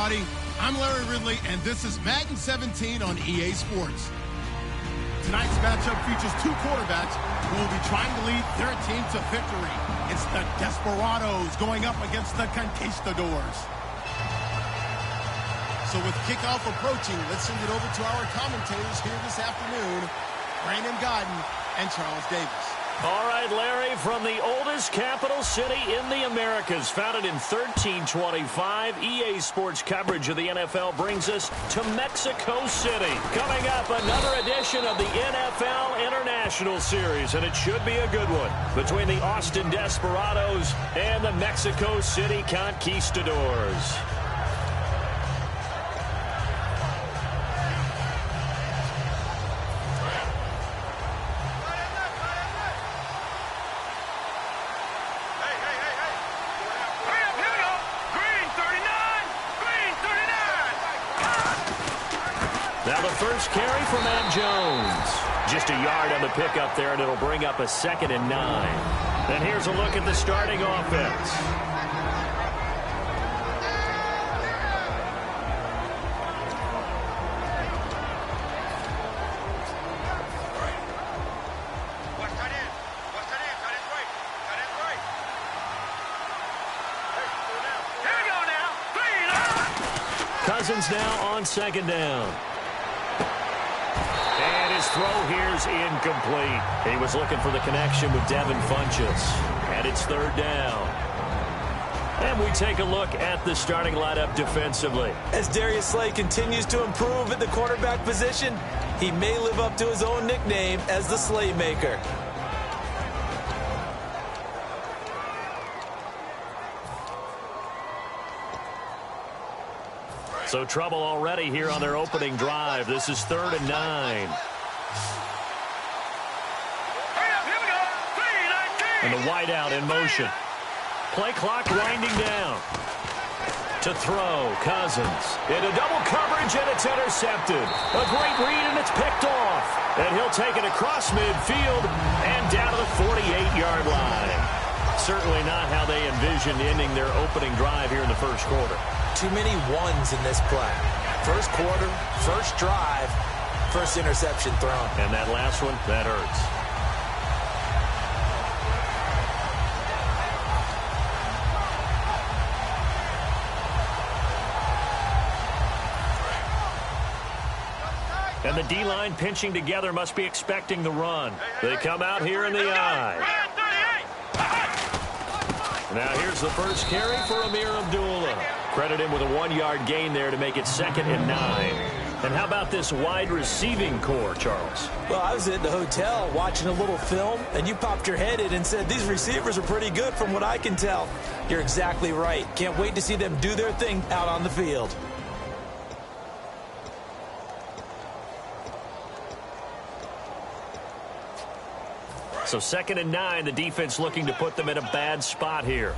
everybody. I'm Larry Ridley, and this is Madden 17 on EA Sports. Tonight's matchup features two quarterbacks who will be trying to lead their team to victory. It's the Desperados going up against the Conquistadors. So with kickoff approaching, let's send it over to our commentators here this afternoon, Brandon Godden and Charles Davis. All right, Larry, from the oldest capital city in the Americas, founded in 1325, EA Sports coverage of the NFL brings us to Mexico City. Coming up, another edition of the NFL International Series, and it should be a good one, between the Austin Desperados and the Mexico City Conquistadors. Now the first carry from Matt Jones. Just a yard on the pickup there, and it'll bring up a 2nd and 9. And here's a look at the starting offense. Cousins now on 2nd down. And his throw here's incomplete. He was looking for the connection with Devin Funchess. And it's 3rd down. And we take a look at the starting lineup defensively. As Darius Slay continues to improve at the quarterback position, he may live up to his own nickname as the Slaymaker. So trouble already here on their opening drive. This is 3rd and 9. And the wideout in motion. Play clock winding down. To throw, Cousins. Into double coverage, and it's intercepted. A great read, and it's picked off. And he'll take it across midfield and down to the 48-yard line. Certainly not how they envisioned ending their opening drive here in the first quarter. Too many ones in this play. First quarter, first drive, first interception thrown. And that last one, that hurts. And the D-line pinching together must be expecting the run. They come out here in the eye. Now here's the first carry for Amir Abdullah. Credit him with a 1-yard gain there to make it 2nd and 9. And how about this wide receiving core, Charles? Well, I was at the hotel watching a little film, and you popped your head in and said, these receivers are pretty good from what I can tell. You're exactly right. Can't wait to see them do their thing out on the field. So 2nd and 9, the defense looking to put them in a bad spot here.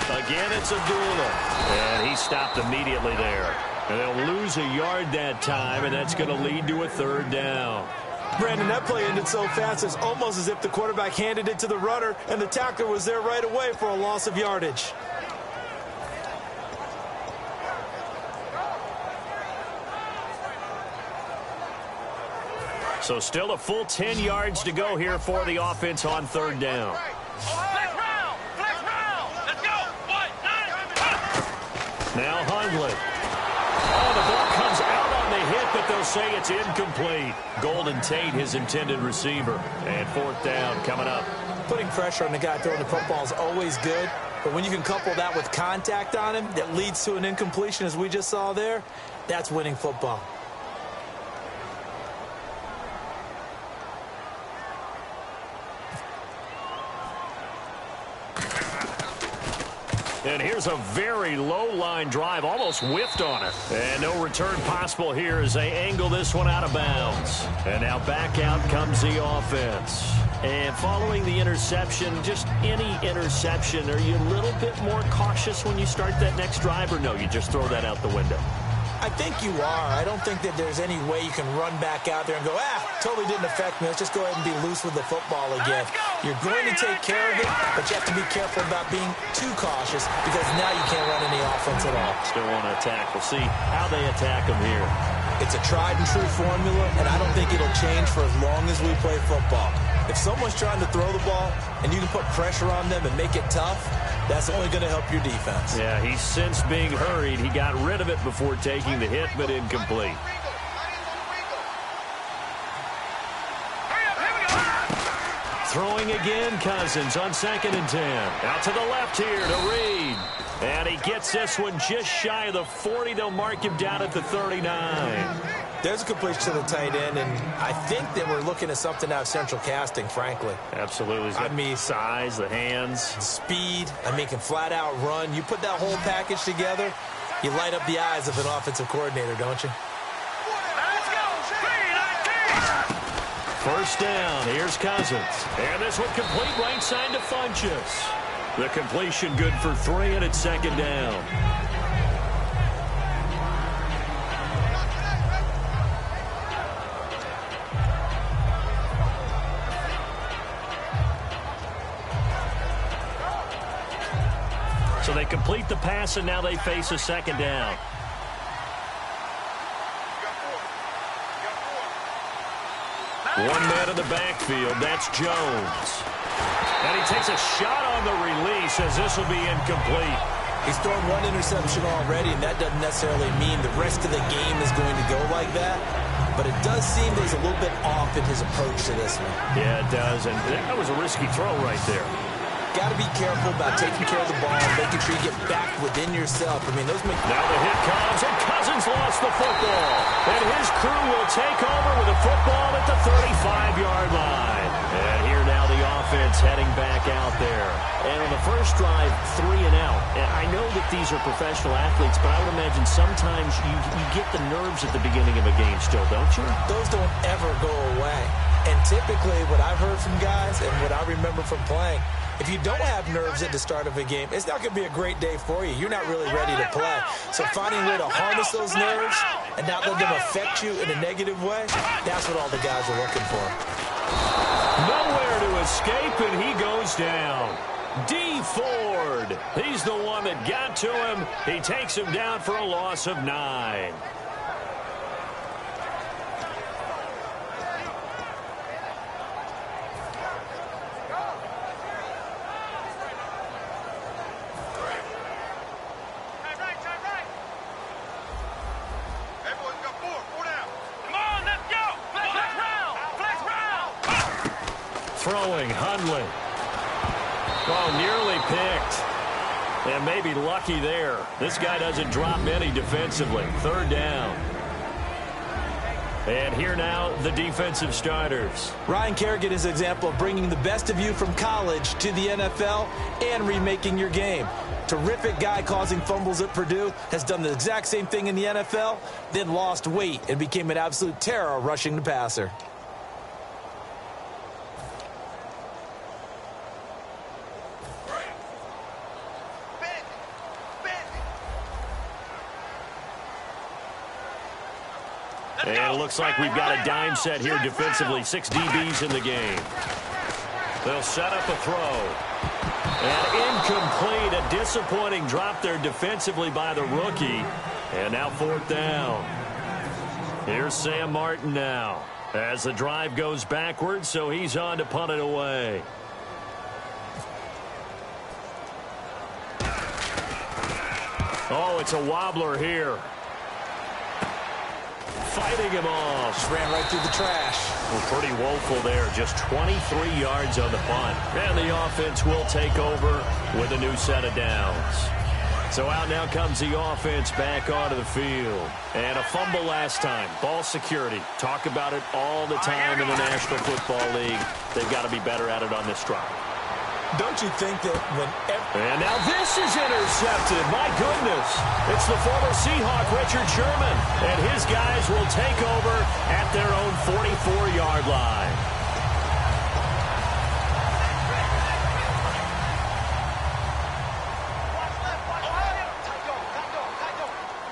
Again, it's Abdullah. And he stopped immediately there. And they'll lose a yard that time, and that's going to lead to a 3rd down. Brandon, that play ended so fast, it's almost as if the quarterback handed it to the runner, and the tackler was there right away for a loss of yardage. So still a full 10 yards to go here for the offense on 3rd down. Now Hundley. Oh, the ball comes out on the hit, but they'll say it's incomplete. Golden Tate, his intended receiver. And 4th down coming up. Putting pressure on the guy throwing the football is always good, but when you can couple that with contact on him that leads to an incompletion, as we just saw there, that's winning football. And here's a very low-line drive, almost whiffed on it. And no return possible here as they angle this one out of bounds. And now back out comes the offense. And following the interception, just any interception, are you a little bit more cautious when you start that next drive, or no, you just throw that out the window? I think you are. I don't think that there's any way you can run back out there and go, totally didn't affect me. Let's just go ahead and be loose with the football again. You're going to take care of it, but you have to be careful about being too cautious because now you can't run any offense at all. Still want to attack. We'll see how they attack them here. It's a tried-and-true formula, and I don't think it'll change for as long as we play football. If someone's trying to throw the ball and you can put pressure on them and make it tough, that's only going to help your defense. Yeah, he's since being hurried. He got rid of it before taking the hit, but incomplete. Throwing again, Cousins on 2nd and 10. Out to the left here to Reed. And he gets this one just shy of the 40. They'll mark him down at the 39. There's a completion to the tight end, and I think that we're looking at something out of central casting, frankly. Absolutely. I mean, size, the hands. Speed. I mean, can flat out run. You put that whole package together, you light up the eyes of an offensive coordinator, don't you? First down. Here's Cousins. And this one complete right side to Funchess. The completion good for 3, and it's 2nd down. So they complete the pass, and now they face a 2nd down. One man in the backfield. That's Jones. And he takes a shot on the release as this will be incomplete. He's thrown one interception already, and that doesn't necessarily mean the rest of the game is going to go like that. But it does seem that he's a little bit off in his approach to this one. Yeah, it does. And that was a risky throw right there. Got to be careful about taking care of the ball and making sure you get back within yourself. I mean, those make... Now the hit comes, and Cousins lost the football. And his crew will take over with a football at the 35-yard line. And here now the offense heading back out there. And on the first drive, 3 and out. And I know that these are professional athletes, but I would imagine sometimes you get the nerves at the beginning of a game still, don't you? Those don't ever go away. And typically what I've heard from guys and what I remember from playing, if you don't have nerves at the start of a game, it's not going to be a great day for you. You're not really ready to play. So finding a way to harness those nerves and not let them affect you in a negative way, that's what all the guys are looking for. Nowhere to escape, and he goes down. D. Ford, he's the one that got to him. He takes him down for a loss of 9. Throwing, Hundley. Oh, nearly picked. And maybe lucky there. This guy doesn't drop many defensively. 3rd down. And here now, the defensive starters. Ryan Kerrigan is an example of bringing the best of you from college to the NFL and remaking your game. Terrific guy causing fumbles at Purdue, has done the exact same thing in the NFL, then lost weight and became an absolute terror rushing the passer. And it looks like we've got a dime set here defensively. 6 DBs in the game. They'll set up a throw. And incomplete. A disappointing drop there defensively by the rookie. And now 4th down. Here's Sam Martin now. As the drive goes backwards, so he's on to punt it away. Oh, it's a wobbler here. Fighting him off. Just ran right through the trash. Well, pretty woeful there. Just 23 yards on the punt. And the offense will take over with a new set of downs. So out now comes the offense back onto the field. And a fumble last time. Ball security. Talk about it all the time in the National Football League. They've got to be better at it on this drive. Don't you think that And now this is intercepted. My goodness. It's the former Seahawk, Richard Sherman. And his guys will take over at their own 44-yard line.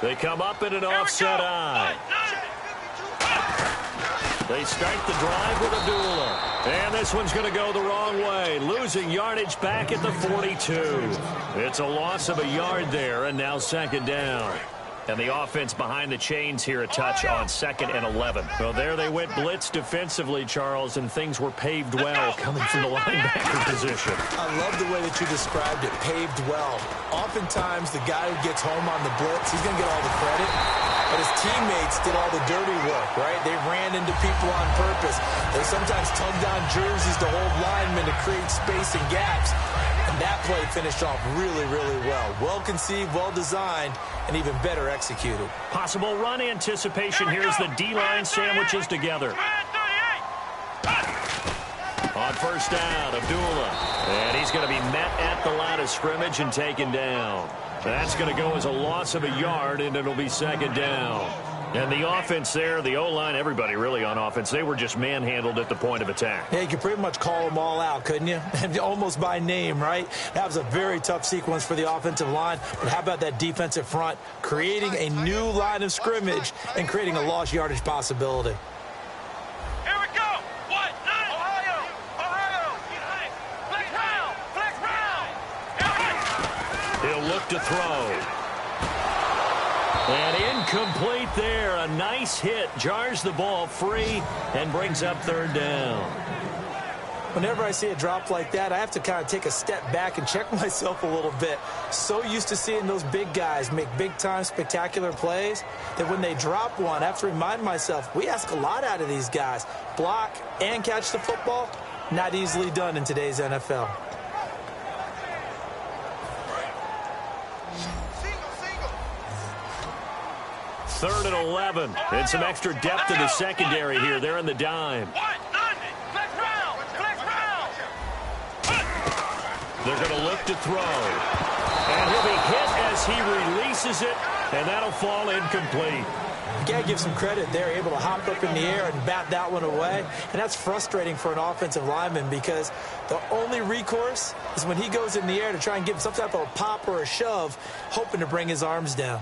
They come up in an offset eye. They start the drive with Abdullah. And this one's going to go the wrong way, losing yardage back at the 42. It's a loss of a yard there, and now second down. And the offense behind the chains here a touch on 2nd and 11. Well, there they went blitz defensively, Charles, and things were paved well coming from the linebacker position. I love the way that you described it, paved well. Oftentimes, the guy who gets home on the blitz, he's going to get all the credit. But his teammates did all the dirty work, right? They ran into people on purpose. They sometimes tugged on jerseys to hold linemen to create space and gaps. And that play finished off really, really well. Well conceived, well designed, and even better executed. Possible run anticipation. Here's the D-line sandwiches together. On first down, Abdullah. And he's going to be met at the line of scrimmage and taken down. That's going to go as a loss of a yard, and it'll be second down. And the offense there, the O-line, everybody really on offense, they were just manhandled at the point of attack. Yeah, you could pretty much call them all out, couldn't you? Almost by name, right? That was a very tough sequence for the offensive line. But how about that defensive front, creating a new line of scrimmage and creating a lost yardage possibility? Here we go. What? Ohio. Flex round. He'll look to throw. And incomplete there. A nice hit. Jars the ball free and brings up third down. Whenever I see a drop like that, I have to kind of take a step back and check myself a little bit. So used to seeing those big guys make big-time spectacular plays that when they drop one, I have to remind myself, we ask a lot out of these guys. Block and catch the football, not easily done in today's NFL. Third and 11. And some extra depth in the secondary here. They're in the dime. Flex round. They're going to look to throw. And he'll be hit as he releases it, and that'll fall incomplete. You got to give some credit. They're able to hop up in the air and bat that one away. And that's frustrating for an offensive lineman because the only recourse is when he goes in the air to try and give some type of a pop or a shove, hoping to bring his arms down.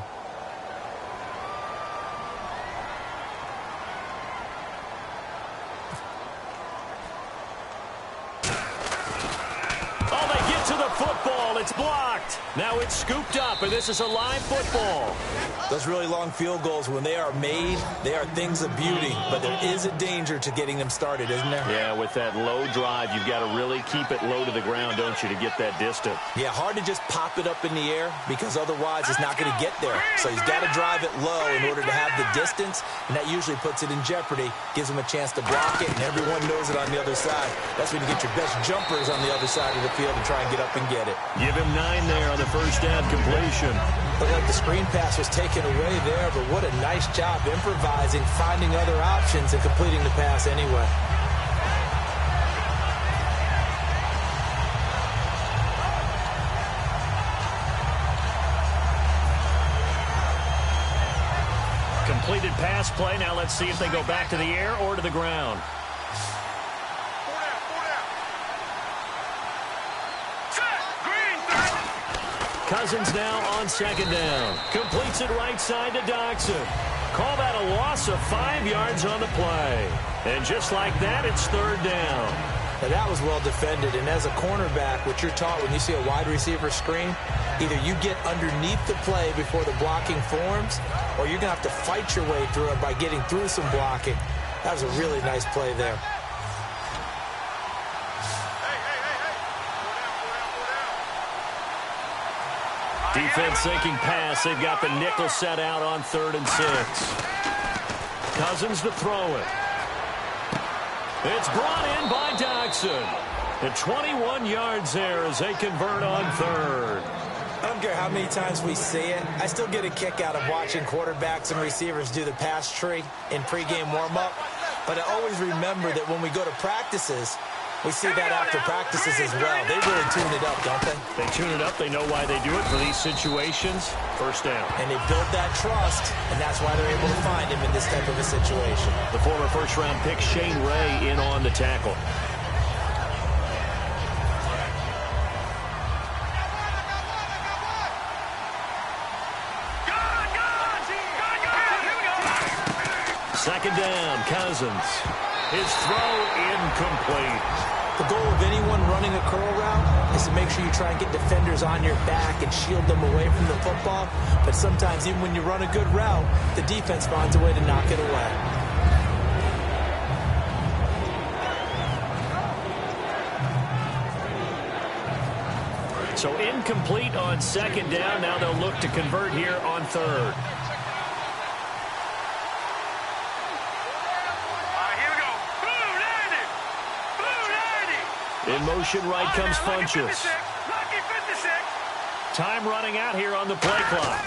It's blocked. Now it's scooped up, and this is a live football. Those really long field goals, when they are made, they are things of beauty. But there is a danger to getting them started, isn't there? Yeah, with that low drive, you've got to really keep it low to the ground, don't you, to get that distance. Yeah, hard to just pop it up in the air because otherwise it's not going to get there. So he's got to drive it low in order to have the distance, and that usually puts it in jeopardy, gives him a chance to block it, and everyone knows it on the other side. That's when you get your best jumpers on the other side of the field and try and get up and get it. Give him 9 there on the first down completion. Looked like the screen pass was taken away there, but what a nice job improvising, finding other options, and completing the pass anyway. Completed pass play. Now let's see if they go back to the air or to the ground. Cousins now on second down. Completes it right side to Dodson. Call that a loss of 5 yards on the play. And just like that, it's third down. Now that was well defended. And as a cornerback, what you're taught when you see a wide receiver screen, either you get underneath the play before the blocking forms, or you're going to have to fight your way through it by getting through some blocking. That was a really nice play there. Defense sinking pass. They've got the nickel set out on 3rd and 6. Cousins to throw it. It's brought in by Dodson. At 21 yards there as they convert on 3rd. I don't care how many times we see it. I still get a kick out of watching quarterbacks and receivers do the pass tree in pregame warm-up. But I always remember that when we go to practices, we see that after practices as well. They really tune it up, don't they? They tune it up. They know why they do it for these situations. First down. And they build that trust, and that's why they're able to find him in this type of a situation. The former first-round pick, Shane Ray, in on the tackle. Second down, Cousins. His throw incomplete. The goal of anyone running a curl route is to make sure you try and get defenders on your back and shield them away from the football. But sometimes even when you run a good route, the defense finds a way to knock it away. So incomplete on second down. Now they'll look to convert here on third. In motion right comes Funchess. Time running out here on the play clock.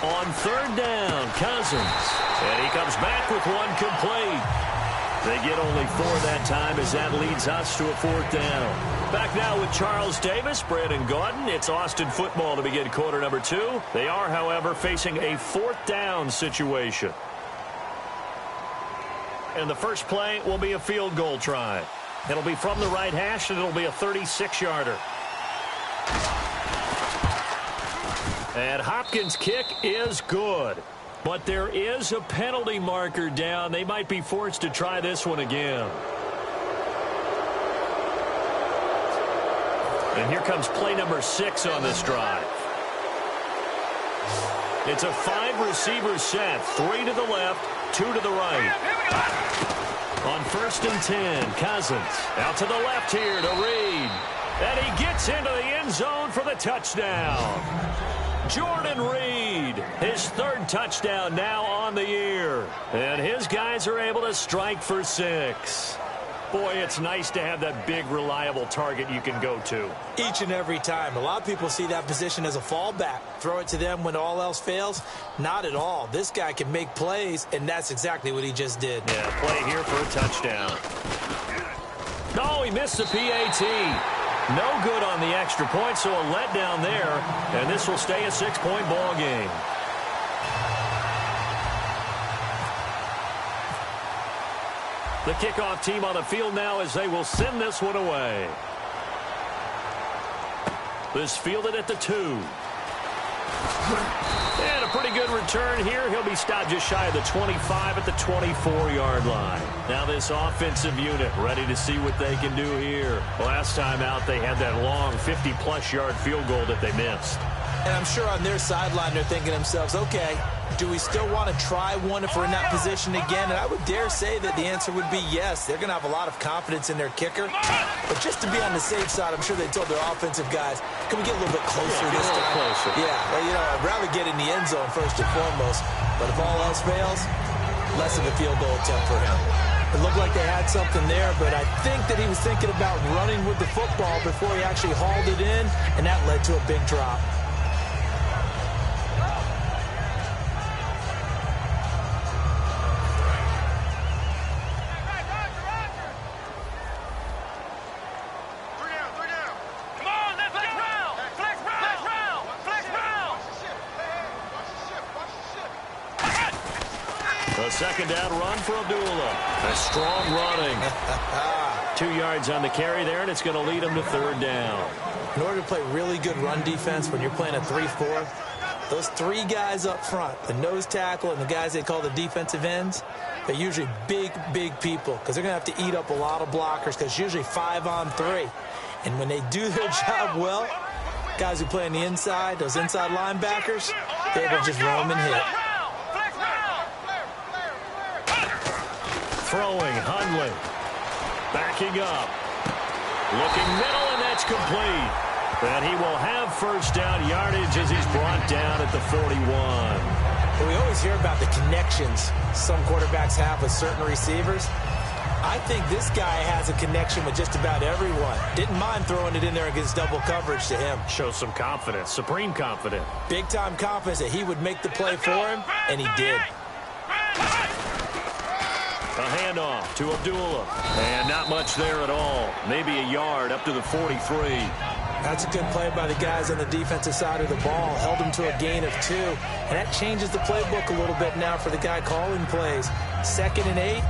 On third down, Cousins. And he comes back with one complete. They get only 4 that time as that leads us to a fourth down. Back now with Charles Davis, Brandon Gaudin. It's Austin football to begin quarter number 2. They are, however, facing a fourth down situation. And the first play will be a field goal try. It'll be from the right hash, and it'll be a 36-yarder. And Hopkins' kick is good. But there is a penalty marker down. They might be forced to try this one again. And here comes play number 6 on this drive. It's a 5-receiver set. 3 to the left, 2 to the right. On first and 10, Cousins out to the left here to Reed. And he gets into the end zone for the touchdown. Jordan Reed, his 3rd touchdown now on the year. And his guys are able to strike for 6. Boy, it's nice to have that big, reliable target you can go to. Each and every time. A lot of people see that position as a fallback. Throw it to them when all else fails. Not at all. This guy can make plays, and that's exactly what he just did. Yeah, play here for a touchdown. No, he missed the PAT. No good on the extra point, so a letdown there. And this will stay a 6-point ball game. The kickoff team on the field now as they will send this one away. This fielded at the 2. And a pretty good return here. He'll be stopped just shy of the 25 at the 24-yard line. Now this offensive unit ready to see what they can do here. Last time out, they had that long 50-plus yard field goal that they missed. And I'm sure on their sideline they're thinking to themselves, okay, do we still want to try one if we're in that position again? And I would dare say that the answer would be yes. They're going to have a lot of confidence in their kicker. But just to be on the safe side, I'm sure they told their offensive guys, can we get a little bit closer this time? Closer. Yeah, well, you know, I'd rather get in the end zone first and foremost. But if all else fails, less of a field goal attempt for him. It looked like they had something there, but I think that he was thinking about running with the football before he actually hauled it in, and that led to a big drop. A second down run for Abdullah. A strong running. 2 yards on the carry there, and it's going to lead him to third down. In order to play really good run defense when you're playing a 3-4, those 3 guys up front, the nose tackle and the guys they call the defensive ends, they're usually big, big people because they're going to have to eat up a lot of blockers because it's usually 5 on 3. And when they do their job well, guys who play on the inside, those inside linebackers, they're able to just roam and hit. Throwing, Hundley. Backing up. Looking middle, and that's complete. And he will have first down yardage as he's brought down at the 41. Well, we always hear about the connections some quarterbacks have with certain receivers. I think this guy has a connection with just about everyone. Didn't mind throwing it in there against double coverage to him. Shows some confidence, supreme confidence. Big-time confidence that he would make the play for him, and he did. A handoff to Abdullah. And not much there at all. Maybe a yard up to the 43. That's a good play by the guys on the defensive side of the ball. Held him to a gain of 2. And that changes the playbook a little bit now for the guy calling plays. 2nd and 8.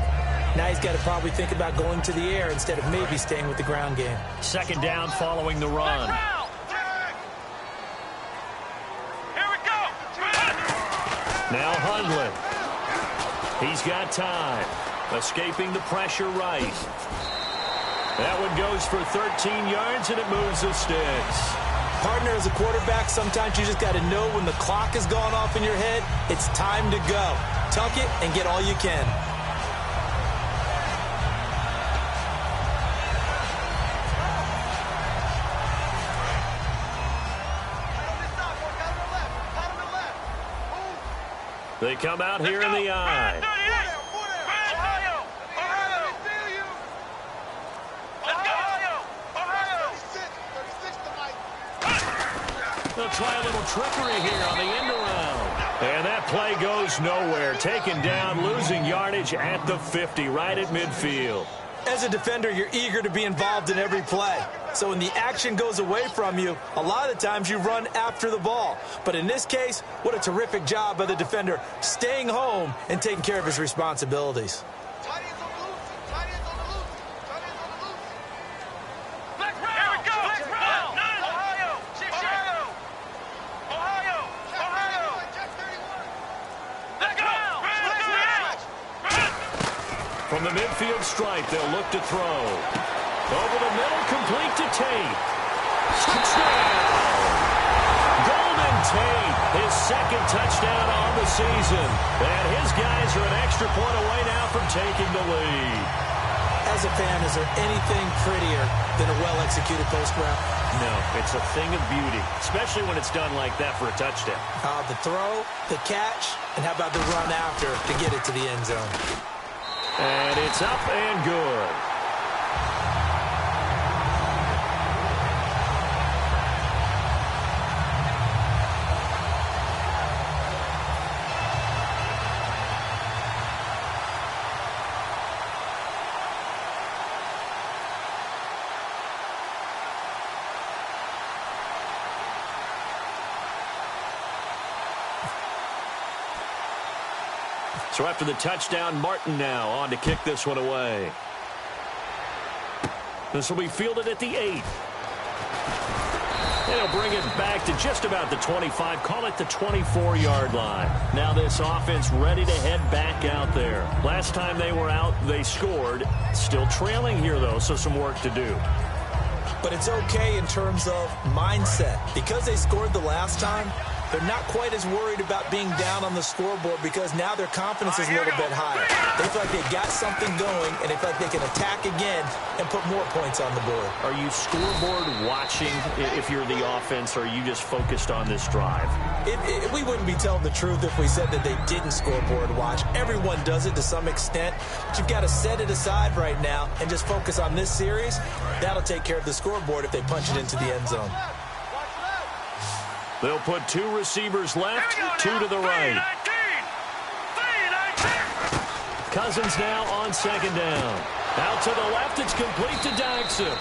Now he's got to probably think about going to the air instead of maybe staying with the ground game. Second down following the run. Here we go. Now Hundley. He's got time. Escaping the pressure right. That one goes for 13 yards, and it moves the sticks. Partner, as a quarterback, sometimes you just got to know when the clock is going off in your head, it's time to go. Tuck it and get all you can. They come out here in the eye. They'll try a little trickery here on the end around. And that play goes nowhere. Taken down, losing yardage at the 50, right at midfield. As a defender, you're eager to be involved in every play. So when the action goes away from you, a lot of the times you run after the ball. But in this case, what a terrific job by the defender staying home and taking care of his responsibilities. From the midfield stripe, they'll look to throw. Over the middle, complete to Tate. Touchdown! Golden Tate, his second touchdown on the season. And his guys are an extra point away now from taking the lead. As a fan, is there anything prettier than a well-executed post route? No, it's a thing of beauty, especially when it's done like that for a touchdown. The throw, the catch, and how about the run after to get it to the end zone? And it's up and good. So after the touchdown, Martin now on to kick this one away. This will be fielded at the 8. And he'll bring it back to just about the 25, call it the 24-yard line. Now this offense ready to head back out there. Last time they were out, they scored. Still trailing here, though, so some work to do. But it's okay in terms of mindset. Because they scored the last time, they're not quite as worried about being down on the scoreboard because now their confidence is a little bit higher. They feel like they got something going, and they feel like they can attack again and put more points on the board. Are you scoreboard watching if you're the offense, or are you just focused on this drive? We wouldn't be telling the truth if we said that they didn't scoreboard watch. Everyone does it to some extent, but you've got to set it aside right now and just focus on this series. That'll take care of the scoreboard if they punch it into the end zone. They'll put 2 receivers left, 2 to the right. Cousins now on second down. Out to the left, it's complete to Daxon.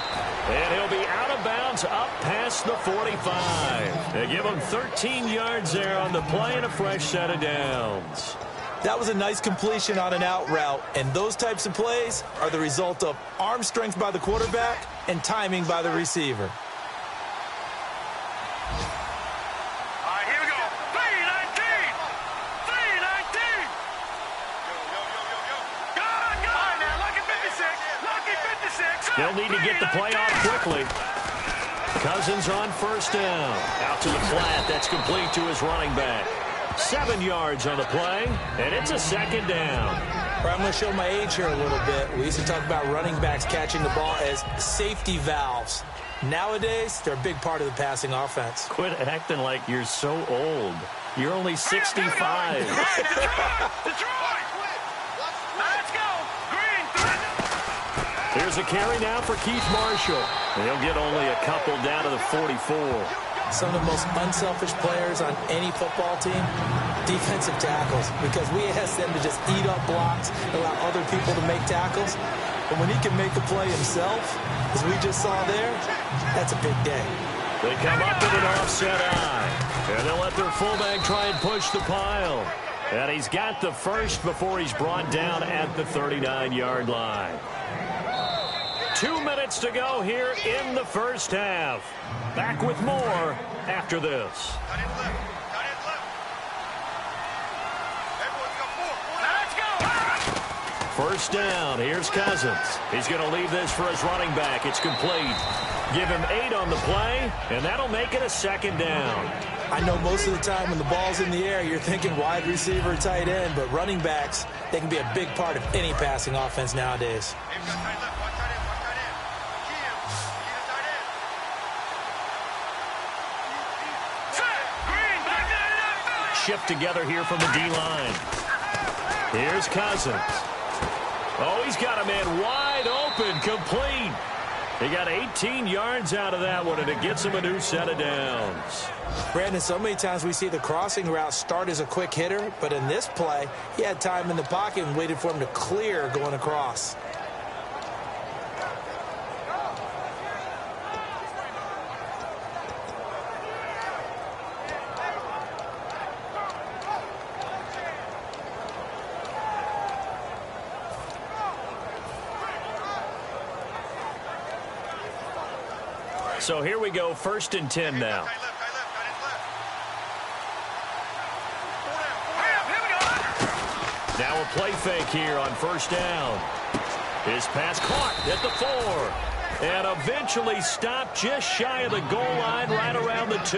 And he'll be out of bounds up past the 45. They give him 13 yards there on the play and a fresh set of downs. That was a nice completion on an out route, and those types of plays are the result of arm strength by the quarterback and timing by the receiver. They'll need to get the play off quickly. Cousins on first down. Out to the flat. That's complete to his running back. 7 yards on the play, and it's a second down. I'm going to show my age here a little bit. We used to talk about running backs catching the ball as safety valves. Nowadays, they're a big part of the passing offense. Quit acting like you're so old. You're only 65. Here's a carry now for Keith Marshall. He'll get only a couple down to the 44. Some of the most unselfish players on any football team, defensive tackles, because we ask them to just eat up blocks, allow other people to make tackles. But when he can make the play himself, as we just saw there, that's a big day. They come up with an offset eye, and they'll let their fullback try and push the pile. And he's got the first before he's brought down at the 39-yard line. 2 minutes to go here in the first half. Back with more after this. Let's go! First down. Here's Cousins. He's going to leave this for his running back. It's complete. Give him 8 on the play, and that'll make it a second down. I know most of the time when the ball's in the air, you're thinking wide receiver, tight end, but running backs, they can be a big part of any passing offense nowadays. Shift together here from the D-line. Here's Cousins. Oh, he's got a man wide open, complete. He got 18 yards out of that one, and it gets him a new set of downs. Brandon, so many times we see the crossing route start as a quick hitter, but in this play, he had time in the pocket and waited for him to clear going across. So here we go, 1st and 10 now. Now a play fake here on 1st down. His pass caught at the 4. And eventually stopped just shy of the goal line right around the 2.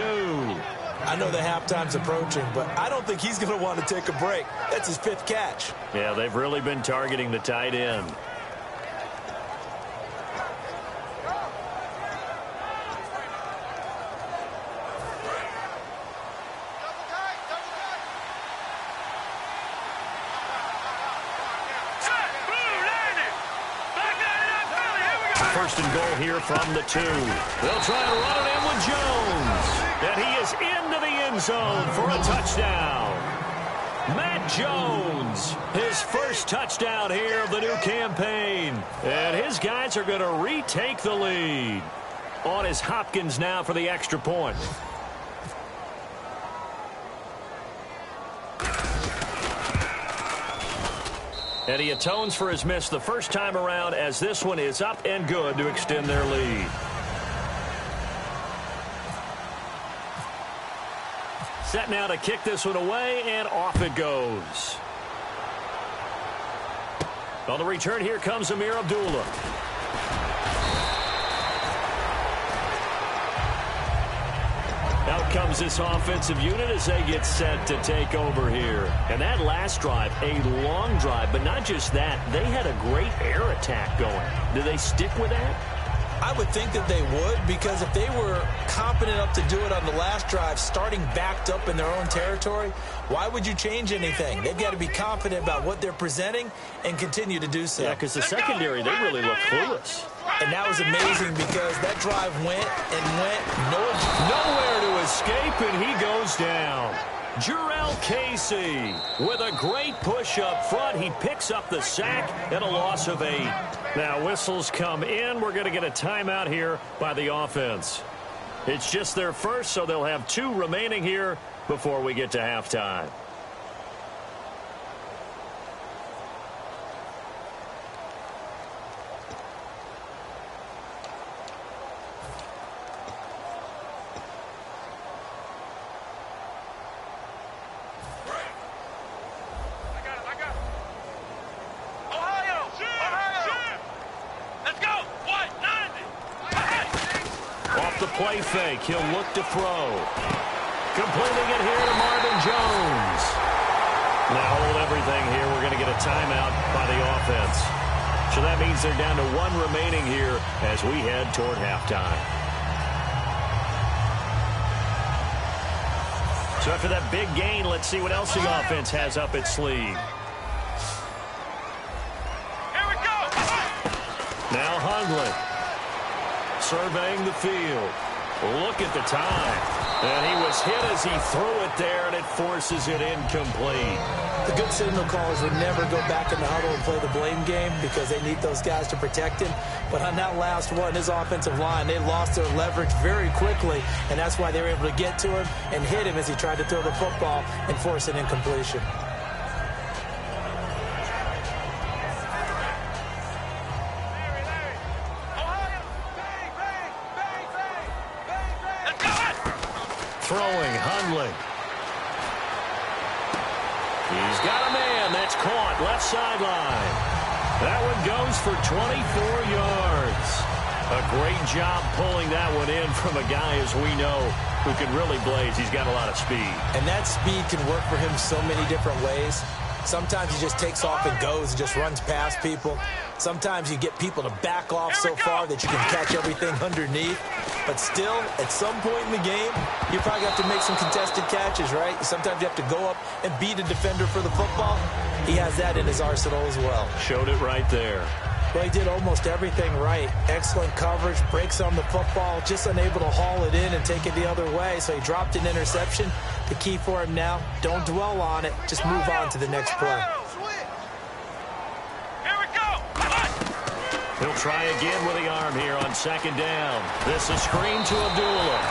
I know the halftime's approaching, but I don't think he's going to want to take a break. That's his 5th catch. Yeah, they've really been targeting the tight end. First and goal here from the 2. They'll try and run it in with Jones. And he is into the end zone for a touchdown. Matt Jones, his first touchdown here of the new campaign. And his guys are going to retake the lead. On is Hopkins now for the extra point. And he atones for his miss the first time around, as this one is up and good to extend their lead. Set now to kick this one away, and off it goes. On the return, here comes Amir Abdullah. Out comes this offensive unit as they get set to take over here. And that last drive, a long drive, but not just that. They had a great air attack going. Do they stick with that? I would think that they would, because if they were competent enough to do it on the last drive, starting backed up in their own territory, why would you change anything? They've got to be confident about what they're presenting and continue to do so. Yeah, because the secondary, they really look clueless. And that was amazing because that drive went and went nowhere to escape, and he goes down. Jarrell Casey with a great push up front. He picks up the sack and a loss of 8. Now whistles come in. We're going to get a timeout here by the offense. It's just their first, so they'll have 2 remaining here before we get to halftime. Play fake. He'll look to throw. Completing it here to Marvin Jones. Now hold everything here. We're going to get a timeout by the offense. So that means they're down to 1 remaining here as we head toward halftime. So after that big gain, let's see what else the offense has up its sleeve. Here we go. Now Hundley surveying the field. Look at the time. And he was hit as he threw it there, and it forces it incomplete. The good signal callers would never go back in the huddle and play the blame game because they need those guys to protect him. But on that last one, his offensive line, they lost their leverage very quickly, and that's why they were able to get to him and hit him as he tried to throw the football and force an incompletion. Throwing, Hundley. He's got a man. That's caught. Left sideline. That one goes for 24 yards. A great job pulling that one in from a guy, as we know, who can really blaze. He's got a lot of speed. And that speed can work for him so many different ways. Sometimes he just takes off and goes and just runs past people. Sometimes you get people to back off so far that you can catch everything underneath. But still, at some point in the game, you probably have to make some contested catches, right? Sometimes you have to go up and beat a defender for the football. He has that in his arsenal as well. Showed it right there. Well, he did almost everything right. Excellent coverage, breaks on the football, just unable to haul it in and take it the other way. So he dropped an interception. The key for him now, don't dwell on it. Just move on to the next play. Here we go. He'll try again with the arm here on second down. This is screen to Abdullah.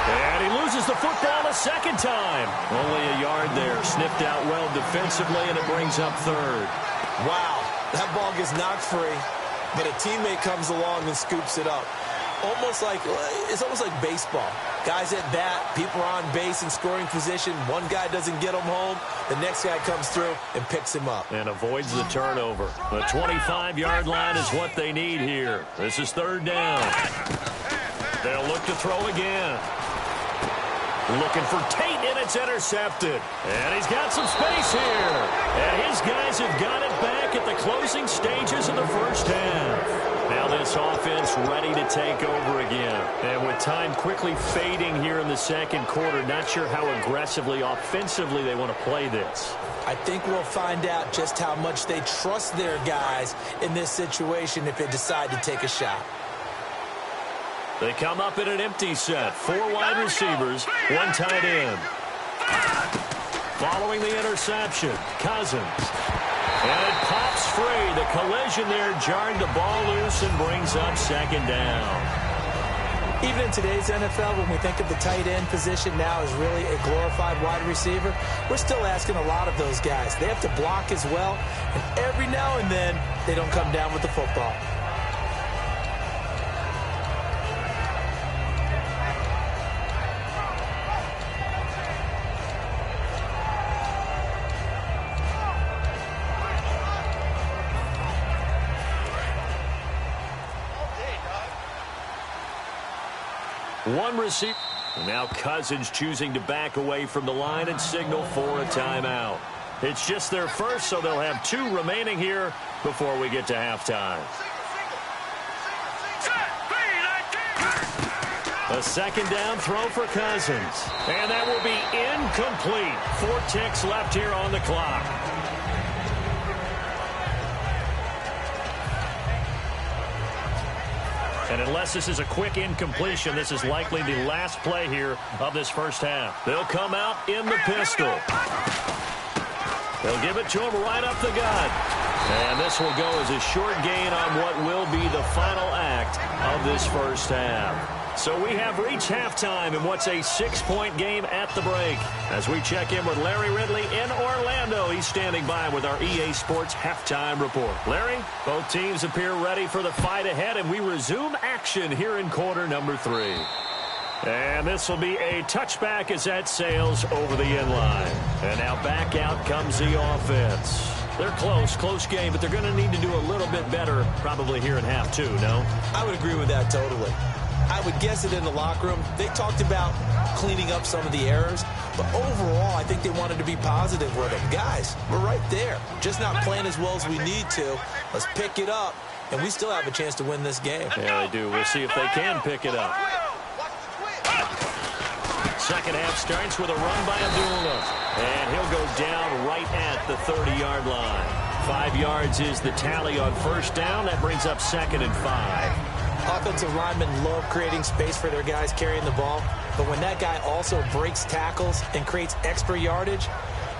And he loses the football a second time. Only a yard there. Sniffed out well defensively, and it brings up third. Wow, that ball gets knocked free, but a teammate comes along and scoops it up. It's almost like baseball. Guys at bat, people are on base in scoring position. One guy doesn't get him home. The next guy comes through and picks him up. And avoids the turnover. The 25-yard line is what they need here. This is third down. They'll look to throw again. Looking for Tate, and it's intercepted. And he's got some space here. And his guys have got it back at the closing stages of the first half. Now this offense ready to take over again. And with time quickly fading here in the second quarter, not sure how aggressively, offensively they want to play this. I think we'll find out just how much they trust their guys in this situation if they decide to take a shot. They come up in an empty set. 4 wide receivers, 1 tight end. Following the interception, Cousins. And it pops free. The collision there jarred the ball loose and brings up second down. Even in today's NFL, when we think of the tight end position now as really a glorified wide receiver, we're still asking a lot of those guys. They have to block as well, and every now and then, they don't come down with the football. One receiver. And now Cousins choosing to back away from the line and signal for a timeout. It's just their first, so they'll have 2 remaining here before we get to halftime. A second down throw for Cousins. And that will be incomplete. 4 ticks left here on the clock. And unless this is a quick incompletion, this is likely the last play here of this first half. They'll come out in the pistol. They'll give it to him right up the gut. And this will go as a short gain on what will be the final act of this first half. So we have reached halftime in what's a 6-point game at the break. As we check in with Larry Ridley in Orlando, he's standing by with our EA Sports Halftime Report. Larry, both teams appear ready for the fight ahead, and we resume action here in quarter number 3. And this will be a touchback as that sails over the end line. And now back out comes the offense. They're close game, but they're going to need to do a little bit better probably here in half 2, no? I would agree with that totally. I would guess it in the locker room. They talked about cleaning up some of the errors, but overall, I think they wanted to be positive with them. Guys, we're right there. Just not playing as well as we need to. Let's pick it up, and we still have a chance to win this game. Yeah, they do. We'll see if they can pick it up. Second half starts with a run by Abdullah, and he'll go down right at the 30-yard line. 5 yards is the tally on first down. That brings up 2nd and 5. Offensive linemen love creating space for their guys carrying the ball, but when that guy also breaks tackles and creates extra yardage,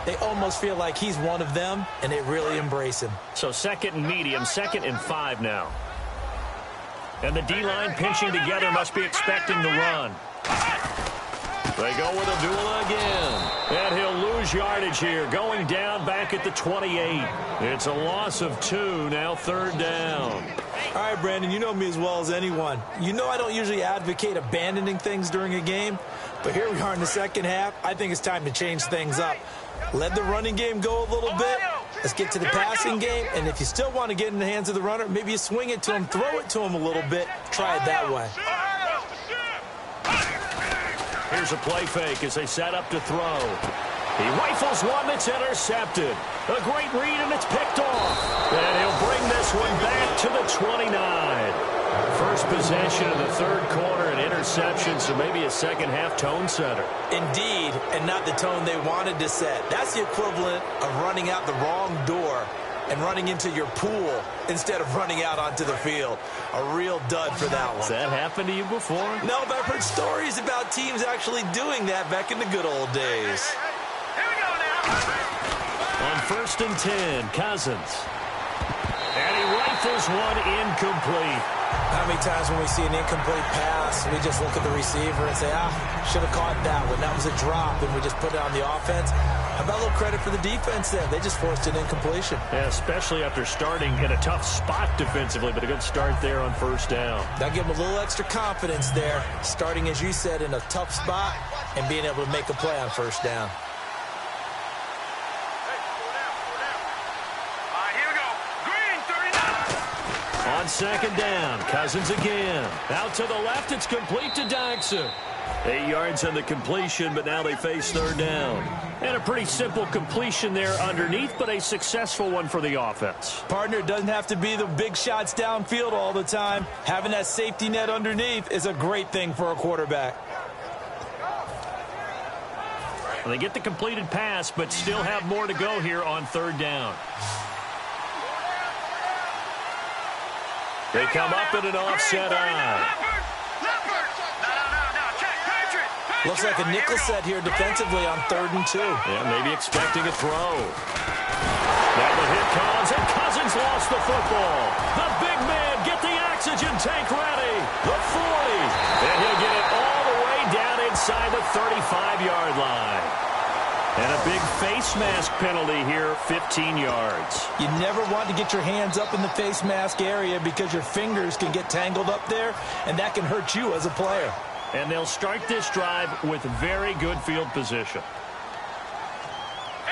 they almost feel like he's one of them, and they really embrace him. So 2nd and medium, 2nd and 5 now. And the D-line pinching together must be expecting the run. They go with Abdullah again. And he'll lose yardage here, going down back at the 28. It's a loss of 2, now 3rd down. All right, Brandon, you know me as well as anyone. You know I don't usually advocate abandoning things during a game, but here we are in the second half. I think it's time to change things up. Let the running game go a little bit, Let's get to the passing game, and if you still want to get in the hands of the runner, maybe you swing it to him, throw it to him a little bit, try it that way. Here's a play fake as they set up to throw. He rifles one that's intercepted. A great read, and it's picked off. And he'll bring this one back to the 29. First possession of the third quarter, an interception, so maybe a second-half tone setter. Indeed, and not the tone they wanted to set. That's the equivalent of running out the wrong door and running into your pool instead of running out onto the field. A real dud for that one. Has that happened to you before? No, but I've heard stories about teams actually doing that back in the good old days. Here we go now. On 1st and 10, Cousins. And he rifles one incomplete. How many times when we see an incomplete pass, we just look at the receiver and say, should have caught that one. That was a drop, and we just put it on the offense. How about a little credit for the defense there? They just forced an incompletion. Yeah, especially after starting in a tough spot defensively, but a good start there on 1st down. That'll give them a little extra confidence there, starting, as you said, in a tough spot and being able to make a play on 1st down. On 2nd down, Cousins again. Out to the left, it's complete to Dyson. 8 yards on the completion, but now they face 3rd down. And a pretty simple completion there underneath, but a successful one for the offense. Partner, doesn't have to be the big shots downfield all the time. Having that safety net underneath is a great thing for a quarterback. Well, they get the completed pass, but still have more to go here on 3rd down. They come up in an offset eye. Looks like a nickel set here defensively on 3rd and 2. Yeah, maybe expecting a throw. Now the hit comes, and Cousins lost the football. The big man, get the oxygen tank ready. The 40. And he'll get it all the way down inside the 35-yard line. And a big face mask penalty here, 15 yards. You never want to get your hands up in the face mask area because your fingers can get tangled up there, and that can hurt you as a player. And they'll start this drive with very good field position.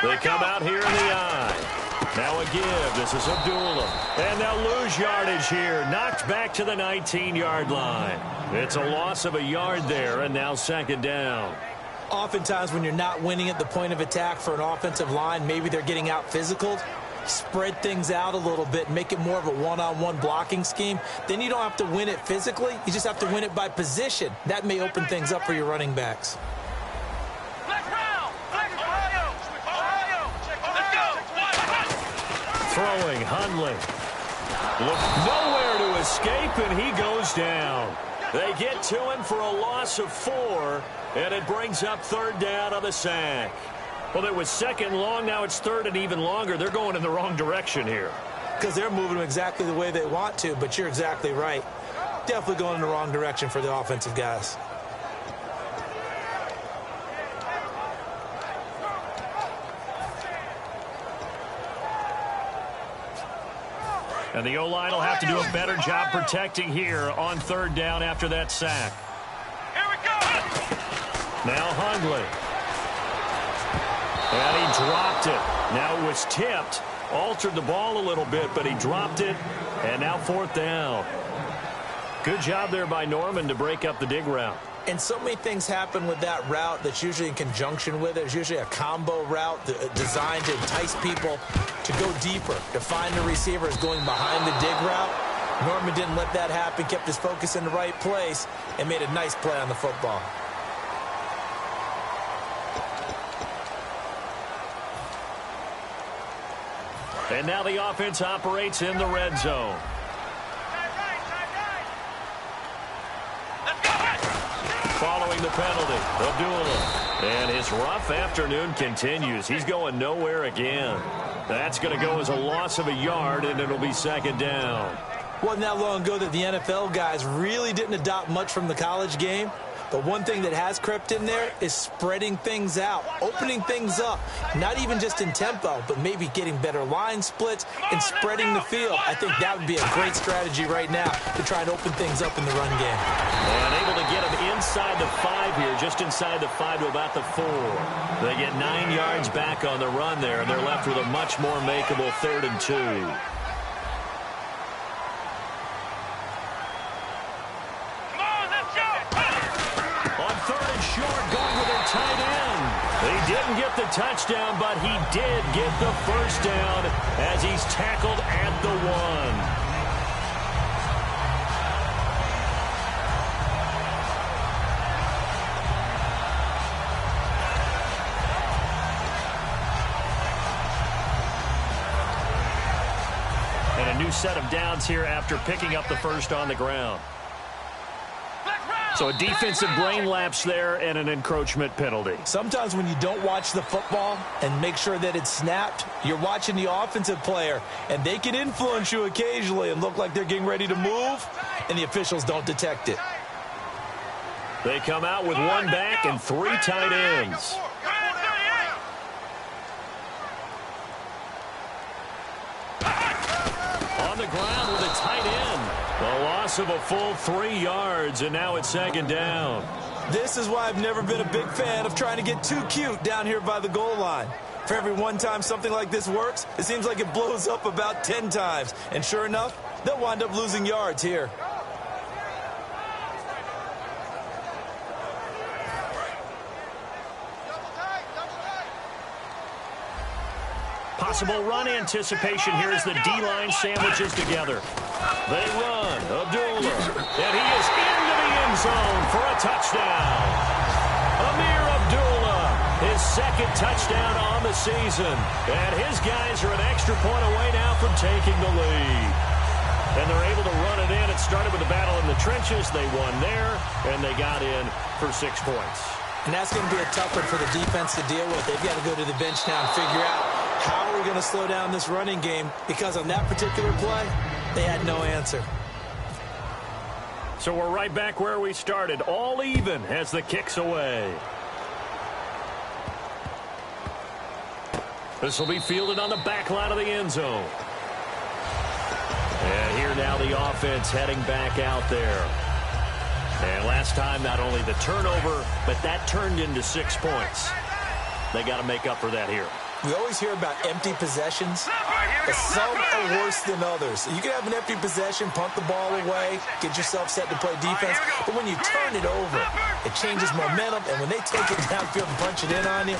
They come out here in the eye. Now a give. This is Abdullah. And they'll lose yardage here. Knocked back to the 19-yard line. It's a loss of a yard there, and now 2nd down. Oftentimes when you're not winning at the point of attack for an offensive line, maybe they're getting out physical. Spread things out a little bit, make it more of a one-on-one blocking scheme. Then you don't have to win it physically. You just have to win it by position. That may open things up for your running backs. Throwing, Hundley. Look nowhere to escape, and he goes down. They get to him for a loss of 4, and it brings up 3rd down on the sack. Well, it was 2nd long, now it's 3rd and even longer. They're going in the wrong direction here. Because they're moving them exactly the way they want to, but you're exactly right. Definitely going in the wrong direction for the offensive guys. And the O-line will have to do a better job protecting here on 3rd down after that sack. Here we go. Now Hundley. And he dropped it. Now it was tipped. Altered the ball a little bit, but he dropped it. And now 4th down. Good job there by Norman to break up the dig route. And so many things happen with that route that's usually in conjunction with it. It's usually a combo route designed to entice people to go deeper, to find the receivers going behind the dig route. Norman didn't let that happen, kept his focus in the right place, and made a nice play on the football. And now the offense operates in the red zone. Following the penalty, Abdullah. And his rough afternoon continues. He's going nowhere again. That's going to go as a loss of a yard, and it'll be 2nd down. Wasn't that long ago that the NFL guys really didn't adopt much from the college game, But one thing that has crept in there is spreading things out, opening things up, not even just in tempo, but maybe getting better line splits and spreading the field. I think that would be a great strategy right now to try and open things up in the run game. And able to get him inside the 5 here, just inside the 5 to about the 4. They get 9 yards back on the run there, and they're left with a much more makeable 3rd and 2. He didn't get the touchdown, but he did get the first down as he's tackled at the 1. And a new set of downs here after picking up the first on the ground. So a defensive brain lapse there and an encroachment penalty. Sometimes when you don't watch the football and make sure that it's snapped, you're watching the offensive player, and they can influence you occasionally and look like they're getting ready to move, and the officials don't detect it. They come out with 1 back and 3 tight ends. On the ground with a tight end. The loss of a full 3 yards, and now it's 2nd down. This is why I've never been a big fan of trying to get too cute down here by the goal line. For every one time something like this works, it seems like it blows up about 10 times. And sure enough, they'll wind up losing yards here. Possible run anticipation here as the D-line sandwiches together. They run. Abdullah. And he is into the end zone for a touchdown. Amir Abdullah, his 2nd touchdown on the season. And his guys are an extra point away now from taking the lead. And they're able to run it in. It started with a battle in the trenches. They won there, and they got in for 6 points. And that's going to be a tough one for the defense to deal with. They've got to go to the bench now and figure out how are we going to slow down this running game, because on that particular play, they had no answer. So we're right back where we started, all even as the kick's away. This will be fielded on the back line of the end zone. And here now the offense heading back out there. And last time, not only the turnover, but that turned into 6 points. They got to make up for that here. We always hear about empty possessions, but some are worse than others. You can have an empty possession, punt the ball away, get yourself set to play defense, but when you turn it over, it changes momentum, and when they take it downfield and punch it in on you,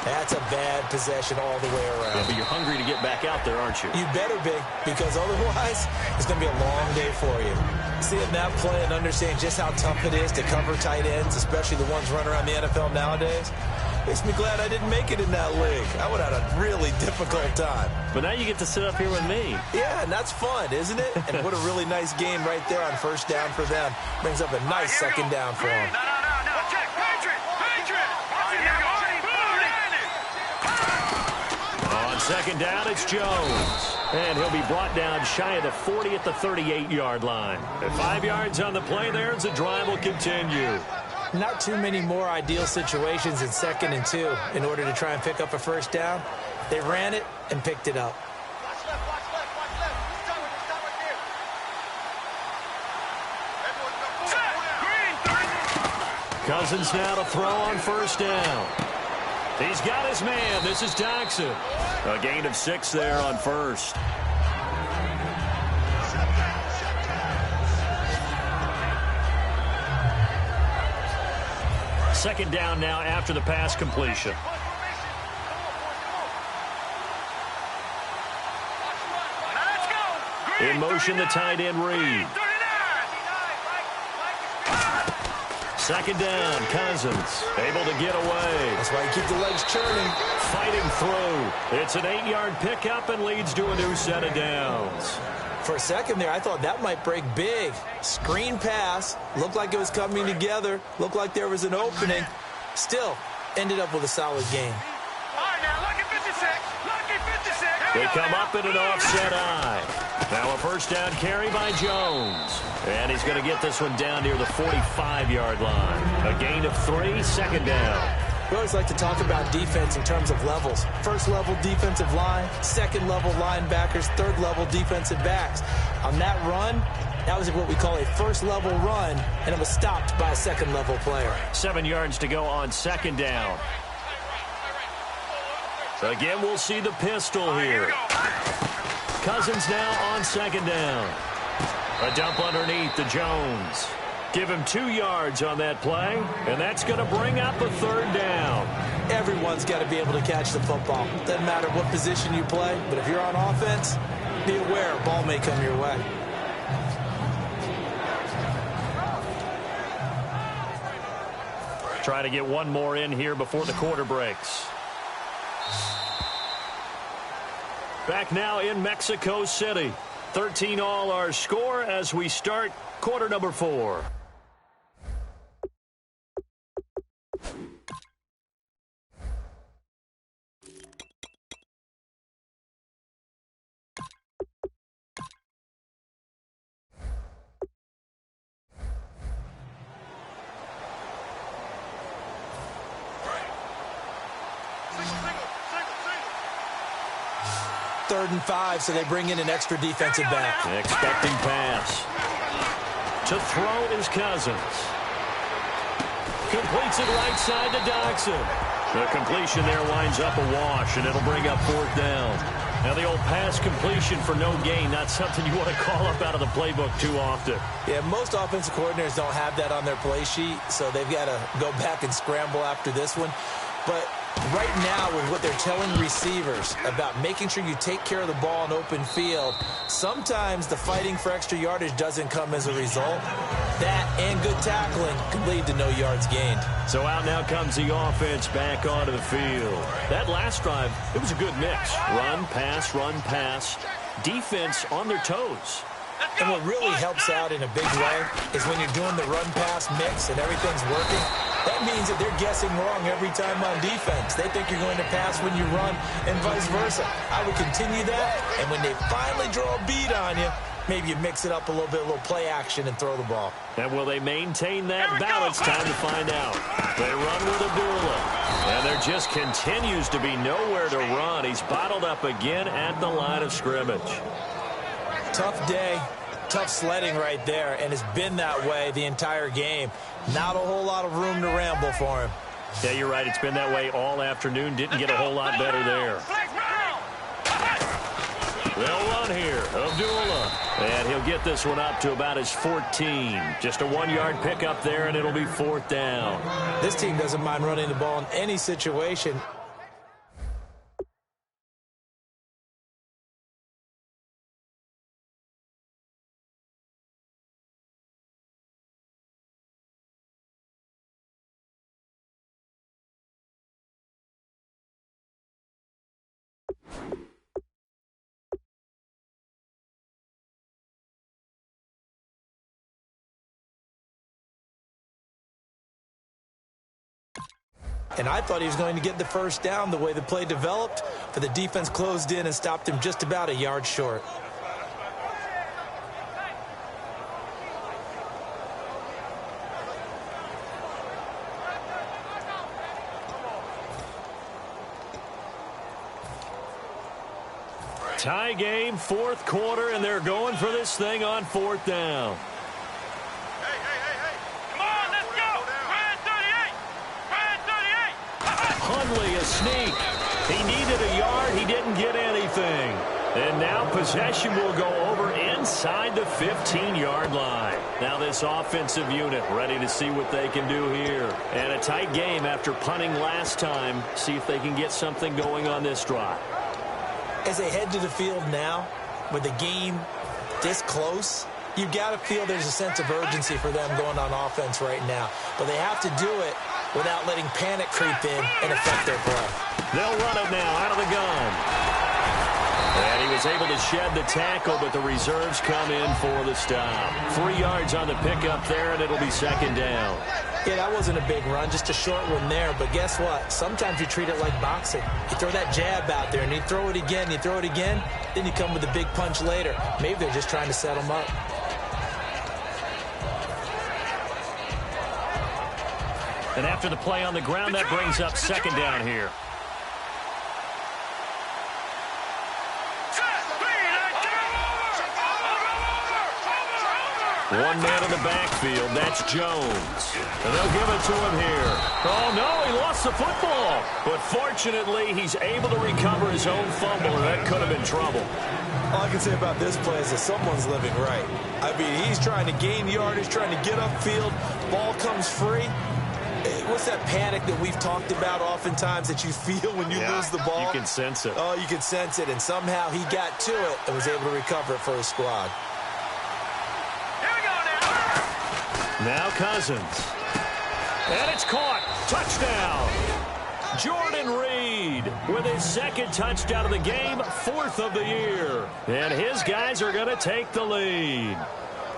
that's a bad possession all the way around. Yeah, but you're hungry to get back out there, aren't you? You better be, because otherwise, it's going to be a long day for you. Seeing that play and understanding just how tough it is to cover tight ends, especially the ones running around the NFL nowadays, makes me glad I didn't make it in that league. I would have had a really difficult time. But now you get to sit up here with me. Yeah, and that's fun, isn't it? And what a really nice game right there on 1st down for them. Brings up a nice 2nd down for them. On 2nd down, it's Jones. And he'll be brought down shy of the 40 at the 38-yard line. At 5 yards on the play there, as the drive will continue. Not too many more ideal situations in 2nd and 2 in order to try and pick up a 1st down. They ran it and picked it up. Cousins now to throw on 1st down. He's got his man. This is Jackson. A gain of 6 there on 1st. Second down now after the pass completion. In motion, the tight end Reed. 2nd down, Cousins able to get away. That's why you keep the legs churning. Fighting through. It's an 8-yard pickup and leads to a new set of downs. For a second there, I thought that might break big. Screen pass. Looked like it was coming together. Looked like there was an opening. Still, ended up with a solid game. All right, now, lucky 56. Lucky 56. They come up in an offset eye. Now a first down carry by Jones. And he's going to get this one down near the 45-yard line. A gain of 3, second down. We always like to talk about defense in terms of levels. First-level defensive line, second-level linebackers, third-level defensive backs. On that run, that was what we call a first-level run, and it was stopped by a second-level player. 7 yards to go on second down. Again, we'll see the pistol here. Cousins now on second down. A dump underneath to Jones. Give him 2 yards on that play, and that's going to bring up a third down. Everyone's got to be able to catch the football. Doesn't matter what position you play, but if you're on offense, be aware a ball may come your way. Try to get one more in here before the quarter breaks. Back now in Mexico City. 13 all our score as we start quarter number 4. Third and 5, so they bring in an extra defensive back. Expecting pass. To throw is Cousins. Completes it right side to Dodson. The completion there winds up a wash, and it'll bring up fourth down. Now the old pass completion for no gain, not something you want to call up out of the playbook too often. Yeah, most offensive coordinators don't have that on their play sheet, so they've got to go back and scramble after this one. But right now, with what they're telling receivers about making sure you take care of the ball in open field, sometimes the fighting for extra yardage doesn't come as a result. That and good tackling can lead to no yards gained. So out now comes the offense back onto the field. That last drive, it was a good mix. Run, pass, defense on their toes. And what really helps out in a big way is when you're doing the run-pass mix and everything's working, that means that they're guessing wrong every time on defense. They think you're going to pass when you run and vice versa. I would continue that, and when they finally draw a beat on you, maybe you mix it up a little bit, a little play action, and throw the ball. And will they maintain that balance? Time to find out. They run with Abdullah. And there just continues to be nowhere to run. He's bottled up again at the line of scrimmage. Tough day, tough sledding right there, and it's been that way the entire game. Not a whole lot of room to ramble for him. Yeah, you're right. It's been that way all afternoon. Didn't get a whole lot better there. They'll run here. Abdullah. And he'll get this one up to about his 14. Just a 1-yard pickup there, and it'll be fourth down. This team doesn't mind running the ball in any situation. And I thought he was going to get the first down the way the play developed, but the defense closed in and stopped him just about a yard short. Tie game, fourth quarter, and they're going for this thing on fourth down. Hundley a sneak. He needed a yard. He didn't get anything. And now possession will go over inside the 15-yard line. Now this offensive unit ready to see what they can do here. And a tight game after punting last time. See if they can get something going on this drive. As they head to the field now, with the game this close, you've got to feel there's a sense of urgency for them going on offense right now. But they have to do it without letting panic creep in and affect their play. They'll run it now out of the gun. And he was able to shed the tackle, but the reserves come in for the stop. 3 yards on the pickup there, and it'll be second down. Yeah, that wasn't a big run, just a short one there. But guess what? Sometimes you treat it like boxing. You throw that jab out there, and you throw it again, then you come with a big punch later. Maybe they're just trying to set them up. And after the play on the ground, that brings up second down here. One man in the backfield, that's Jones. And they'll give it to him here. Oh, no, he lost the football. But fortunately, he's able to recover his own fumble, and that could have been trouble. All I can say about this play is that someone's living right. I mean, he's trying to gain yardage, trying to get upfield. Ball comes free. What's that panic that we've talked about oftentimes that you feel when you lose the ball? You can sense it. Oh, you can sense it. And somehow he got to it and was able to recover it for his squad. Now Cousins. And it's caught. Touchdown. Jordan Reed with his second touchdown of the game, 4th of the year. And his guys are going to take the lead.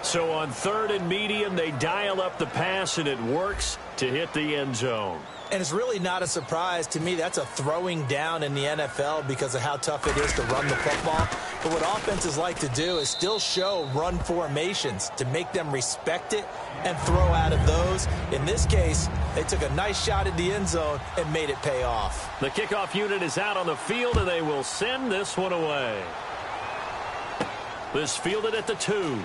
So on 3rd and medium, they dial up the pass, and it works to hit the end zone. And it's really not a surprise to me. That's a throwing down in the NFL because of how tough it is to run the football. But what offenses like to do is still show run formations to make them respect it and throw out of those. In this case, they took a nice shot at the end zone and made it pay off. The kickoff unit is out on the field, and they will send this one away. This fielded at the 2.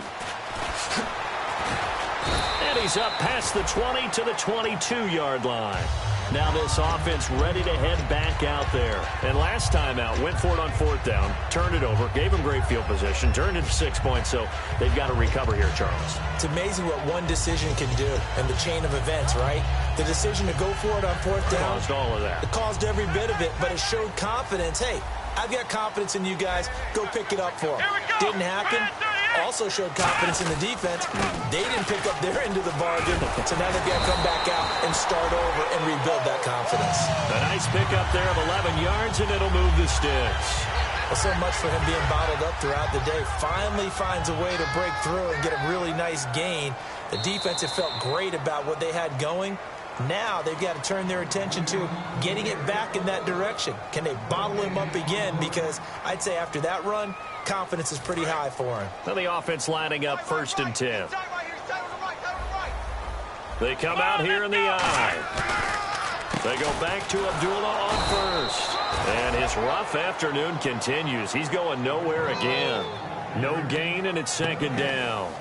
And he's up past the 20 to the 22-yard line. Now this offense ready to head back out there. And last time out, went for it on 4th down, turned it over, gave him great field position, turned it to 6 points, so they've got to recover here, Charles. It's amazing what one decision can do in the chain of events, right? The decision to go for it on 4th down. Caused all of that. It caused every bit of it, but it showed confidence. Hey, I've got confidence in you guys. Go pick it up for them. Didn't happen. Also showed confidence in the defense. They didn't pick up their end of the bargain, so now they've got to come back out and start over and rebuild that confidence. A nice pickup there of 11 yards, and it'll move the sticks. Well, so much for him being bottled up throughout the day. Finally finds a way to break through and get a really nice gain. The defense had felt great about what they had going. Now they've got to turn their attention to getting it back in that direction. Can they bottle him up again? Because I'd say after that run, confidence is pretty high for him. Well, the offense lining up 1st and 10. They come out here in the eye. They go back to Abdullah on 1st. And his rough afternoon continues. He's going nowhere again. No gain, and it's 2nd down.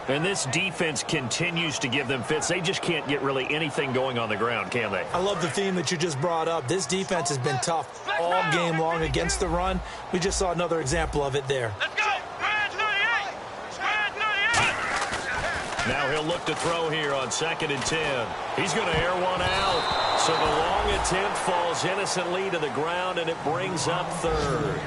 And this defense continues to give them fits. They just can't get really anything going on the ground, can they? I love the theme that you just brought up. This defense has been tough all game long against the run. We just saw another example of it there. Let's go! Square 38! Square 38! Now he'll look to throw here on 2nd and 10. He's going to air one out. So the long attempt falls innocently to the ground, and it brings up 3rd.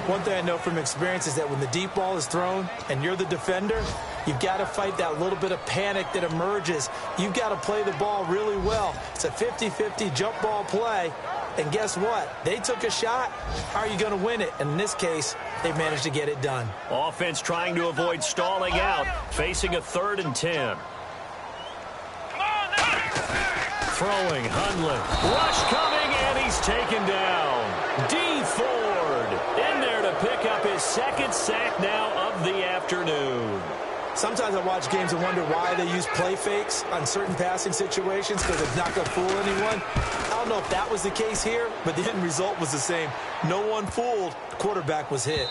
One thing I know from experience is that when the deep ball is thrown and you're the defender, you've got to fight that little bit of panic that emerges. You've got to play the ball really well. It's a 50-50 jump ball play. And guess what? They took a shot. How are you going to win it? And in this case, they managed to get it done. Offense trying to avoid stalling out, facing a 3rd and 10. Throwing, Hundley. Rush coming, and he's taken down. D. Ford in there to pick up his 2nd sack now of the afternoon. Sometimes I watch games and wonder why they use play fakes on certain passing situations because it's not going to fool anyone. I don't know if that was the case here, but the end result was the same. No one fooled. The quarterback was hit.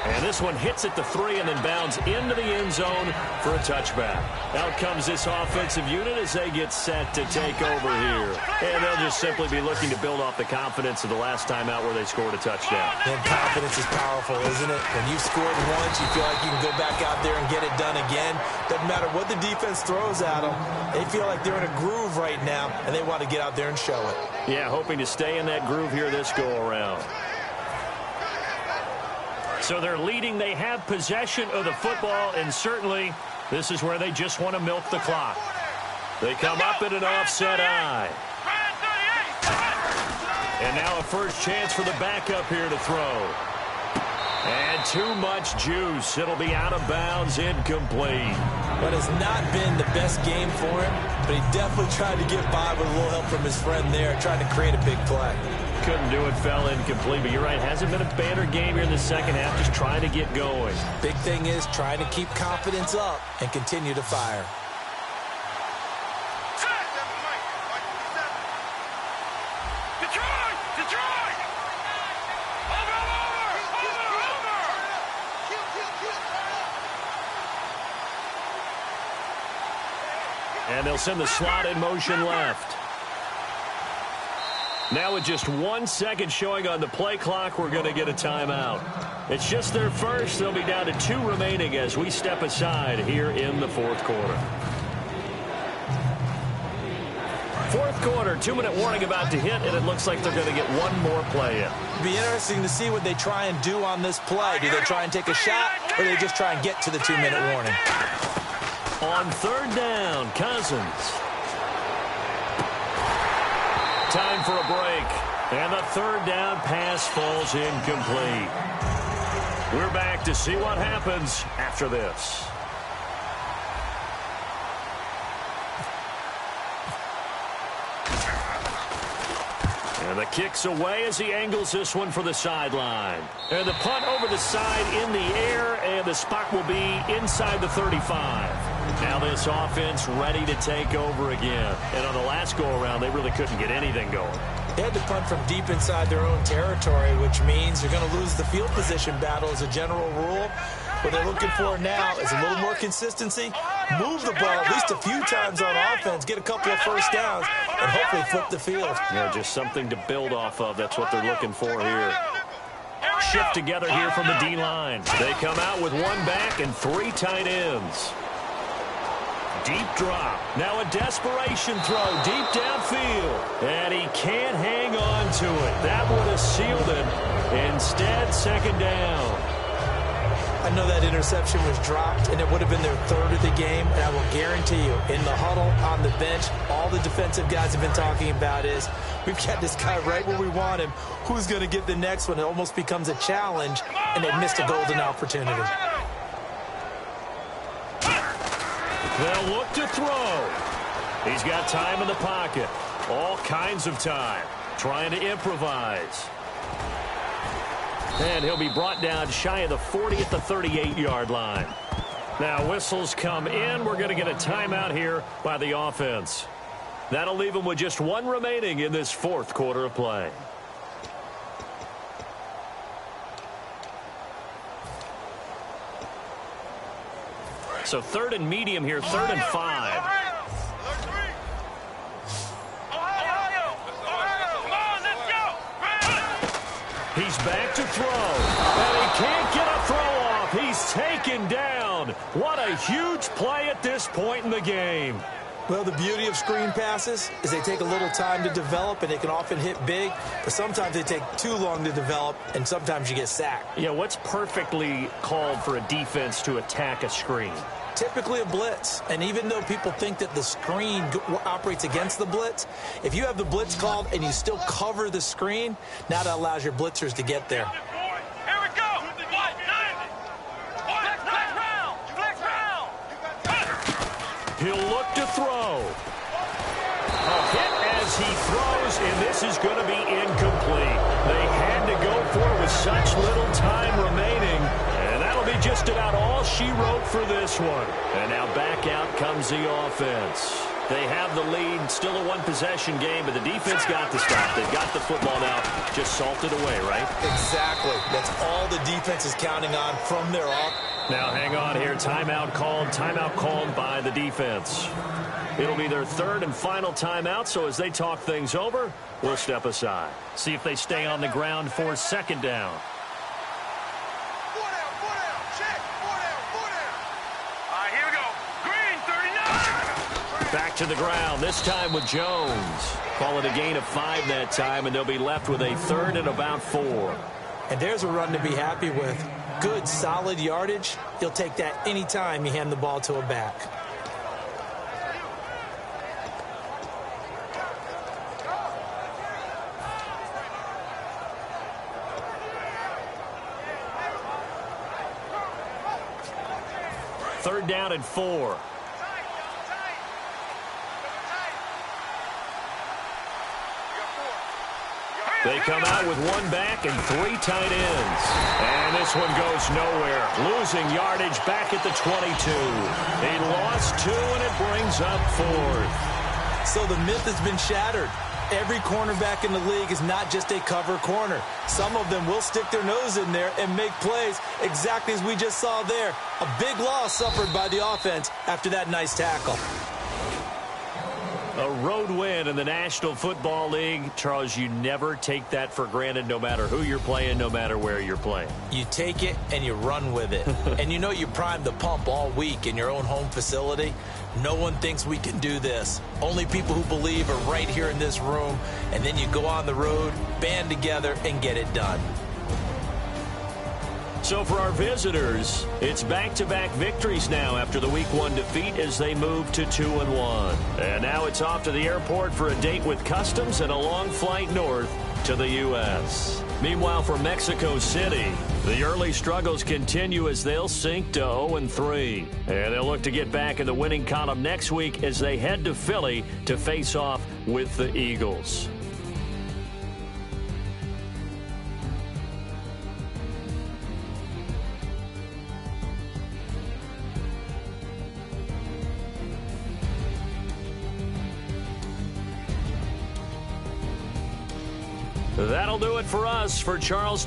And this one hits at the 3 and then bounds into the end zone for a touchback. Out comes this offensive unit as they get set to take over here. And they'll just simply be looking to build off the confidence of the last time out where they scored a touchdown. And confidence is powerful, isn't it? When you've scored once, you feel like you can go back out there and get it done again. Doesn't matter what the defense throws at them. They feel like they're in a groove right now, and they want to get out there and show it. Yeah, hoping to stay in that groove here this go-around. So they're leading. They have possession of the football, and certainly this is where they just want to milk the clock. They come up in an offset eye. And now a first chance for the backup here to throw. And too much juice. It'll be out of bounds, incomplete. But it's not been the best game for him, but he definitely tried to get by with a little help from his friend there, trying to create a big play. Couldn't do it, fell incomplete, but you're right, hasn't been a banner game here in the second half, just trying to get going. Big thing is trying to keep confidence up and continue to fire. Detroit! And they'll send the slot in motion left. Now with just 1 second showing on the play clock, we're going to get a timeout. It's just their first. They'll be down to 2 remaining as we step aside here in the fourth quarter. Fourth quarter, 2-minute warning about to hit, and it looks like they're going to get one more play in. It'll be interesting to see what they try and do on this play. Do they try and take a shot, or do they just try and get to the 2-minute warning? On third down, Cousins. Time for a break. And the third down pass falls incomplete. We're back to see what happens after this. And the kick's away as he angles this one for the sideline. And the punt over the side in the air, and the spot will be inside the 35. Now this offense ready to take over again. And on the last go-around, they really couldn't get anything going. They had to punt from deep inside their own territory, which means they're going to lose the field position battle as a general rule. What they're looking for now is a little more consistency, move the ball at least a few times on offense, get a couple of first downs, and hopefully flip the field. Yeah, just something to build off of. That's what they're looking for here. Shift together here from the D-line. They come out with 1 back and 3 tight ends. Deep drop. Now a desperation throw deep downfield. And he can't hang on to it. That would have sealed it. Instead, second down. I know that interception was dropped, and it would have been their 3rd of the game. And I will guarantee you, in the huddle, on the bench, all the defensive guys have been talking about is, we've got this guy right where we want him. Who's going to get the next one? It almost becomes a challenge, and they missed a golden opportunity. They'll look to throw. He's got time in the pocket. All kinds of time. Trying to improvise. And he'll be brought down shy of the 40 at the 38-yard line. Now whistles come in. We're going to get a timeout here by the offense. That'll leave them with just 1 remaining in this fourth quarter of play. So 3rd and medium here, 3rd and 5. He's back to throw, and he can't get a throw off. He's taken down. What a huge play at this point in the game. Well, the beauty of screen passes is they take a little time to develop, and they can often hit big, but sometimes they take too long to develop, and sometimes you get sacked. Yeah, what's perfectly called for a defense to attack a screen? Typically a blitz, and even though people think that the screen operates against the blitz, if you have the blitz called and you still cover the screen, now that allows your blitzers to get there. Here we go. Flex round. He'll look to throw. A hit as he throws, and this is going to be incomplete. They had to go for it with such little time remaining. Be just about all she wrote for this one. And now back out comes the offense. They have the lead, still a 1-possession game, but the defense got the stop. They've got the football now, just salted away, right? Exactly. That's all the defense is counting on from their off. Now hang on here. Timeout called by the defense. It'll be their 3rd and final timeout, so as they talk things over, we'll step aside. See if they stay on the ground for 2nd down. Back to the ground, this time with Jones. Call it a gain of 5 that time, and they'll be left with a 3rd and about 4. And there's a run to be happy with. Good, solid yardage. You'll take that any time you hand the ball to a back. Third down and 4. They come out with one back and 3 tight ends. And this one goes nowhere. Losing yardage back at the 22. He lost 2, and it brings up 4th. So the myth has been shattered. Every cornerback in the league is not just a cover corner. Some of them will stick their nose in there and make plays exactly as we just saw there. A big loss suffered by the offense after that nice tackle. A road win in the National Football League. Charles, you never take that for granted no matter who you're playing, no matter where you're playing. You take it and you run with it. And you know you primed the pump all week in your own home facility. No one thinks we can do this. Only people who believe are right here in this room. And then you go on the road, band together, and get it done. So for our visitors, it's back-to-back victories now after the Week 1 defeat as they move to 2-1. And now it's off to the airport for a date with Customs and a long flight north to the U.S. Meanwhile, for Mexico City, the early struggles continue as they'll sink to 0-3. And they'll look to get back in the winning column next week as they head to Philly to face off with the Eagles. That'll do it for us. For Charles